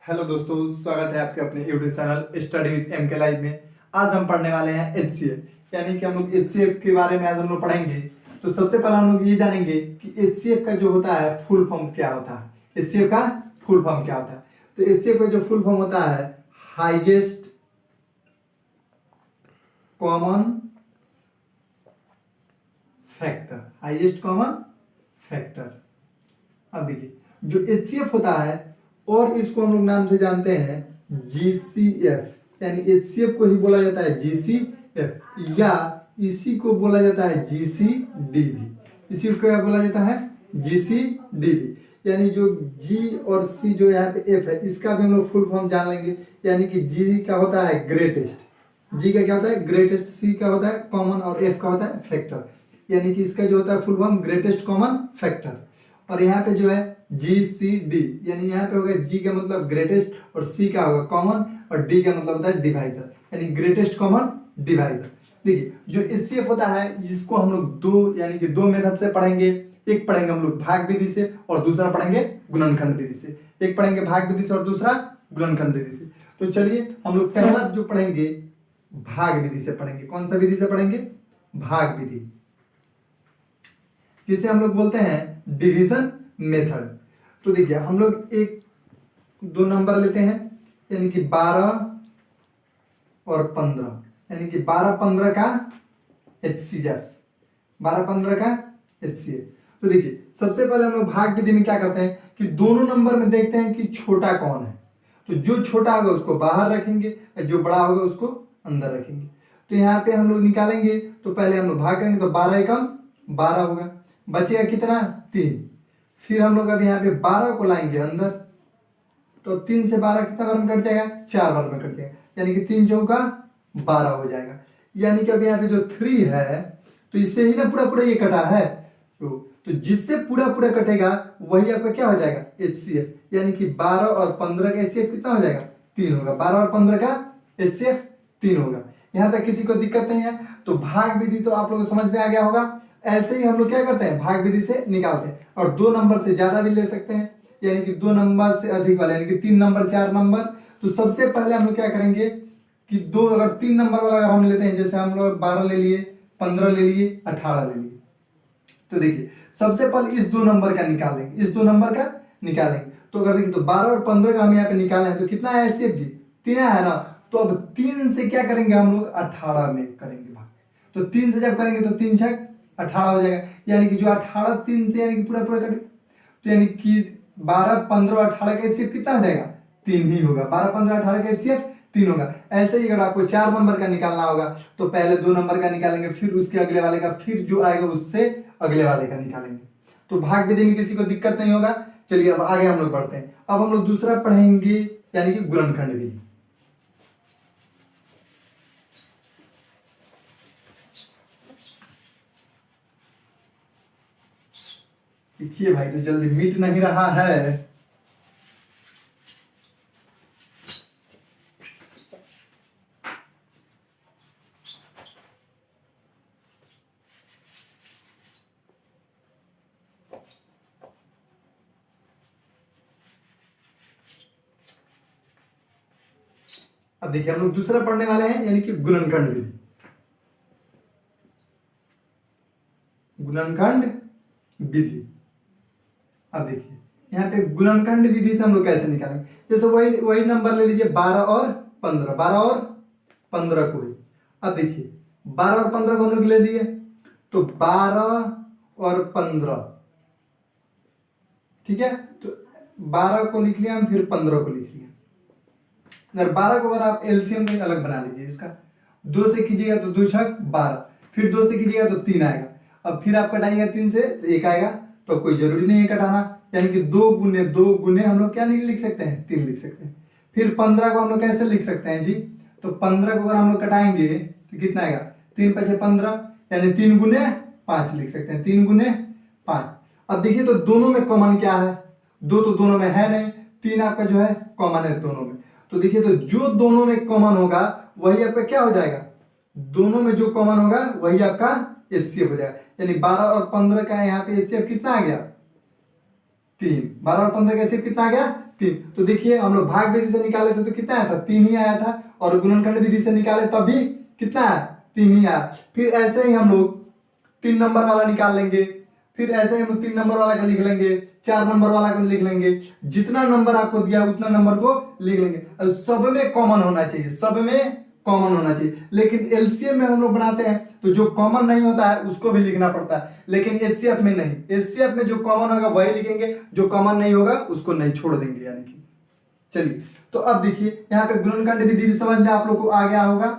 Hello दोस्तों, स्वागत है आपके अपने YouTube channel study with M K live में। आज हम पढ़ने वाले हैं एचसीएफ, यानी कि हम लोग एचसीएफ के बारे में आज हम लोग पढ़ेंगे। तो सबसे पहले हम लोग ये जानेंगे कि एचसीएफ का जो होता है फुल फॉर्म क्या होता है। एचसीएफ का फुल फॉर्म क्या होता है? तो एचसीएफ का जो फुल फॉर्म होता है highest common factor. Highest common factor. अब देखिए, जो एचसीएफ होता है और इसको हम लोग नाम से जानते हैं जीसीएफ, यानी एचसीएफ को ही बोला जाता है जीसीएफ, या इसी को बोला जाता है जीसीडीवी। इसी को क्या बोला जाता है? जीसीडीवी। यानी जो जी और सी जो यहाँ पे एफ है, इसका भी हम लोग फुल फॉर्म जान लेंगे। यानी कि जी का होता है ग्रेटेस्ट, जी का क्या होता है? ग्रेटेस्ट। सी का होता है कॉमन और एफ का होता है फैक्टर, यानी कि इसका जो होता है full form greatest common factor. और यहाँ पे जो है GCD, यानी यहाँ पे होगा जी का मतलब ग्रेटेस्ट और सी का होगा कॉमन और डी का मतलब होता है डिवाइजर, यानी ग्रेटेस्ट कॉमन डिवाइजर। देखिए, जो एचसीएफ होता है जिसको हम लोग दो मेथड से पढ़ेंगे। एक पढ़ेंगे हम लोग भाग विधि से और दूसरा पढ़ेंगे गुणनखंड विधि से। एक पढ़ेंगे भाग विधि से और दूसरा गुणनखंड विधि से। तो चलिए हम लोग पहला जो पढ़ेंगे भाग विधि से पढ़ेंगे। कौन सा विधि से पढ़ेंगे? भाग विधि, जिसे हम लोग बोलते हैं डिवीजन मेथड। तो देखिए, हम लोग दो नंबर लेते हैं, यानी कि 12 और 15, यानी कि 12-15 का एचसीएफ, 12-15 का एचसीएफ। तो देखिए, सबसे पहले हम लोग भाग विधि में क्या करते हैं कि दोनों नंबर में देखते हैं कि छोटा कौन है। तो जो छोटा होगा उसको बाहर रखेंगे और जो बड़ा होगा उसको अंदर रखेंगे। तो यहाँ पे हम लोग निकालेंगे, तो पहले हम लोग भाग करेंगे, तो 12 एकम 12 होगा, बचेगा कितना? 3। फिर हम लोग अब यहाँ पे 12 को लाएंगे अंदर, तो 3 से 12 कितना बार में कट जाएगा? 4 बार में कट जाएगा, यानी कि 3 चौका 12 हो जाएगा। यानी कि अब यहाँ पे जो 3 है, तो इससे ही ना पूरा पूरा ये कटा है। तो जिससे पूरा पूरा कटेगा वही आपका क्या हो जाएगा? एचसीएफ। यानी कि 12 और 15 का एचसीएफ कितना हो जाएगा? 3 होगा। 12 और 15 का एचसीएफ 3 होगा। यहाँ तक किसी को दिक्कत नहीं है। तो भाग विधि तो आप लोगों को समझ में आ गया होगा। ऐसे ही हम लोग क्या करते हैं, भाग विधि से निकालते हैं, और 2 नंबर से ज्यादा भी ले सकते हैं, यानी कि 2 नंबर से अधिक वाले, यानी कि 3 नंबर 4 नंबर। तो सबसे पहले हम लोग क्या करेंगे कि अगर 3 नंबर वाला अगर हम लेते हैं, जैसे हम लोग 12 ले लिए, 15 ले लिए, 18 ले लिए। तो देखिए, सबसे पहले इस 2 नंबर का निकालेंगे, इस 2 नंबर का निकालेंगे। तो अगर देखिए, तो 12 और 15 का हम यहाँ पे निकाले हैं, तो कितना है एचसीएफ जी? 3 है ना। तो अब 3 से क्या करेंगे हम लोग? 18 में करेंगे भाग। तो 3 से जब करेंगे तो 3 छक 18 हो जाएगा, यानी कि जो 18 3 से यानी कि पूरा पूरा कटेगा। तो यानी कि 12 15 और 18 का एचसीएफ कितना हो जाएगा? 3 ही होगा। 12 15 18 का एचसीएफ 3 होगा। ऐसे ही अगर आपको 4 नंबर का निकालना होगा, तो पहले 2 नंबर का निकालेंगे, फिर उसके अगले वाले का, फिर जो आएगा उससे अगले वाले का निकालेंगे। तो भाग विधि में किसी को दिक्कत नहीं होगा। चलिए अब आगे हम लोग बढ़ते हैं। अब हम लोग दूसरा पढ़ेंगे, यानी कि गुणनखंड विधि। देखिए भाई, तो जल्दी मिट नहीं रहा है। अब देखिए, हम लोग दूसरा पढ़ने वाले हैं, यानी कि गुणनखंड विधि। गुणनखंड विधि। अब देखिए, यहाँ पे गुणनखंड विधि से हम लोग कैसे निकालेंगे? जैसे वही नंबर ले लीजिए, 12 और 15, 12 और 15 को ही। अब देखिए, 12 और 15 को हम लोग ले लिए, तो 12 और 15, ठीक है। तो 12 को लिख लिया हम, फिर 15 को लिख लिया। अगर 12 को अगर आप एलसीएम में अलग बना लीजिए, इसका 2 से कीजिएगा तो 2 छक 12, फिर 2 से कीजिएगा तो 3 आएगा। अब फिर आप कटाइएगा 3 से तो 1 आएगा, तो कोई जरूरी नहीं है कटाना, यानी कि 2 गुने हम लोग क्या नहीं लिख सकते हैं? 3 लिख सकते हैं। फिर 15 को हम लोग कैसे लिख सकते हैं जी? तो 15 को अगर हम लोग कटाएंगे तो कितना आएगा? 3 × 5 = 15, यानी 3 × 5 लिख सकते हैं, 3 × 5। अब देखिए, तो दोनों में कॉमन क्या है? 2 तो दोनों में है नहीं, 3 आपका जो है कॉमन है दोनों में। तो देखिए, तो जो दोनों में कॉमन होगा वही आपका क्या हो जाएगा? दोनों में जो कॉमन होगा वही आपका एचसीएफ हो जाएगा। यानी 12 और 15 का यहाँ पे एचसीएफ कितना आ गया? 3, 12 और 15 का एचसीएफ कितना आ गया 3। तो देखिए हम लोग भाग विधि से निकाले थे तो कितना आया था 3 ही आया था, और गुणनखंड विधि से निकाले तब भी कितना आया 3 ही आया। फिर ऐसे ही हम लोग 3 नंबर वाला निकाल लेंगे, फिर ऐसे ही हम लोग 3 नंबर वाला का लिख लेंगे, 4 नंबर वाला का लिख लेंगे, जितना नंबर आपको दिया उतना नंबर को लिख लेंगे। और सब में कॉमन होना चाहिए, सब में कॉमन होना चाहिए। लेकिन एलसीएम में हम लोग बनाते हैं तो जो कॉमन नहीं होता है उसको भी लिखना पड़ता है, लेकिन एचसीएफ में नहीं। एचसीएफ में जो कॉमन होगा वही लिखेंगे, जो कॉमन नहीं होगा उसको नहीं, छोड़ देंगे यानी कि। चलिए तो अब देखिए यहाँ पे गुणनखंड विधि भी समझ में आप लोग को आ गया होगा।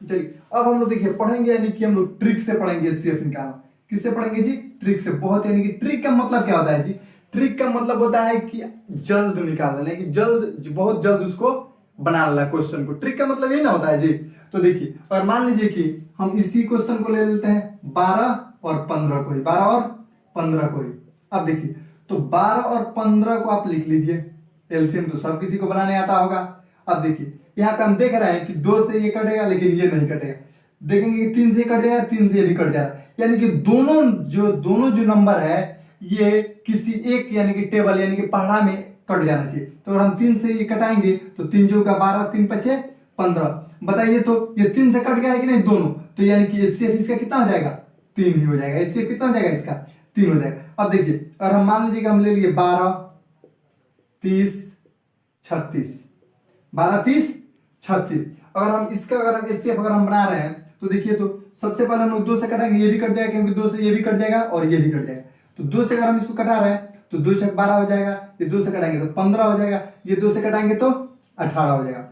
चलिए अब हम लोग देखिए पढ़ेंगे, यानी कि हम लोग ट्रिक से पढ़ेंगे एचसीएफ निकालना। किससे पढ़ेंगे जी? ट्रिक से। बहुत, यानी कि ट्रिक का मतलब क्या होता है जी? ट्रिक का मतलब होता है कि जल्द निकालना, कि जल्द, बहुत जल्द उसको बना लेना क्वेश्चन को। ट्रिक का मतलब ये ना होता है जी। तो देखिए, और मान लीजिए कि हम इसी क्वेश्चन को ले लेते हैं 12 और 15 को ही, 12 और 15 को ही। अब देखिए तो 12 और 15 को आप लिख लीजिए, एलसीएम तो सब किसी को बनाने आता होगा। अब देखिए यहाँ पे हम देख रहे हैं कि 2 से ये कटेगा लेकिन ये नहीं कटेगा, देखेंगे कि 3 से कट जाएगा, 3 से ये भी कट जाएगा, यानी कि दोनों जो नंबर है ये किसी एक यानी कि टेबल यानी कि पहाड़ा में कट जाना चाहिए। तो अगर हम 3 से ये कटाएंगे तो 3 जो का 12, 3 पचे 15। बताइए तो ये 3 से कट गया है कि नहीं दोनों, तो यानी कि एचसीएफ इसका कितना हो जाएगा 3 ही हो जाएगा। एचसीएफ कितना हो जाएगा इसका 3 हो जाएगा। अब देखिए अगर हम मान लीजिए हम ले लिए 12, 30, 36, 12, 30, 36। अगर हम इसका एचसीएफ अगर हम बना रहे हैं तो देखिए तो सबसे पहले हम लोग 2 से कटाएंगे, ये भी कट जाएगा क्योंकि 2 से ये भी कट जाएगा और ये भी कट जाएगा। तो 2 से अगर हम इसको कटा रहे हैं तो 2 से 12 हो जाएगा, ये 2 से कटाएंगे तो 15 हो जाएगा, ये 2 से कटाएंगे तो 18 हो जाएगा।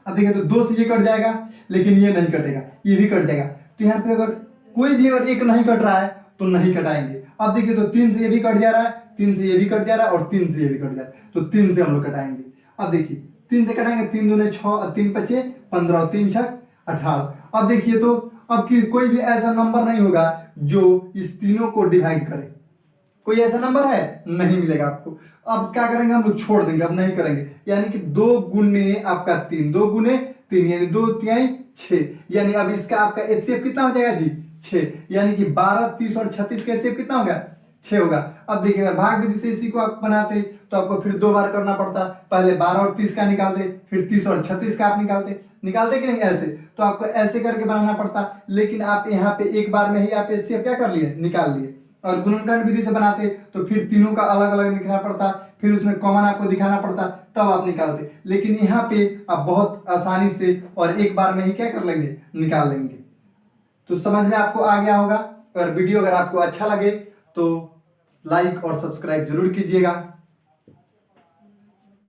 अब देखिए तो 2 से ये कट जाएगा लेकिन ये नहीं कटेगा, ये भी कट जाएगा। तो यहाँ पे अगर कोई भी अगर एक नहीं कट रहा है तो नहीं कटाएंगे। अब देखिए तो 3 से ये भी कट जा रहा है, 3 से ये भी कट जा रहा है और 3 से ये भी कट जा रहा है, तो 3 से हम लोग कटाएंगे। अब देखिए 3 से कटाएंगे, 3 दूने 6, 3 पचे 15 और 3 छक 18। अब देखिए तो अब की कोई भी ऐसा नंबर नहीं होगा जो इस तीनों को डिवाइड करे, कोई ऐसा नंबर है नहीं मिलेगा आपको। अब क्या करेंगे हम लोग छोड़ देंगे, अब नहीं करेंगे, यानी कि 2 गुने आपका 3, 2 गुने 3 यानी 2 तिहाई 6, यानी अब इसका आपका एचसीएफ कितना हो जाएगा जी 6, यानी कि 12, 30 और 36 का एचसीएफ कितना होगा 6 होगा। अब देखिए अगर भाग विधि से इसी को आप बनाते तो आपको फिर 2 बार करना पड़ता, पहले 12 और 30 का निकालते, फिर 30 और 36 का आप निकालते कि नहीं ऐसे, तो आपको ऐसे करके बनाना पड़ता। लेकिन आप यहाँ पे एक बार में ही आप एचसीएफ क्या कर लिए, निकाल लिए। और गुणनखंड विधि से बनाते तो फिर तीनों का अलग अलग लिखना पड़ता, फिर उसमें कॉमन आपको दिखाना पड़ता, तब आप निकालते। लेकिन यहाँ पे आप बहुत आसानी से और एक बार में ही क्या कर लेंगे, निकाल लेंगे। तो समझ में आपको आ गया होगा। और वीडियो अगर आपको अच्छा लगे तो लाइक और सब्सक्राइब जरूर कीजिएगा।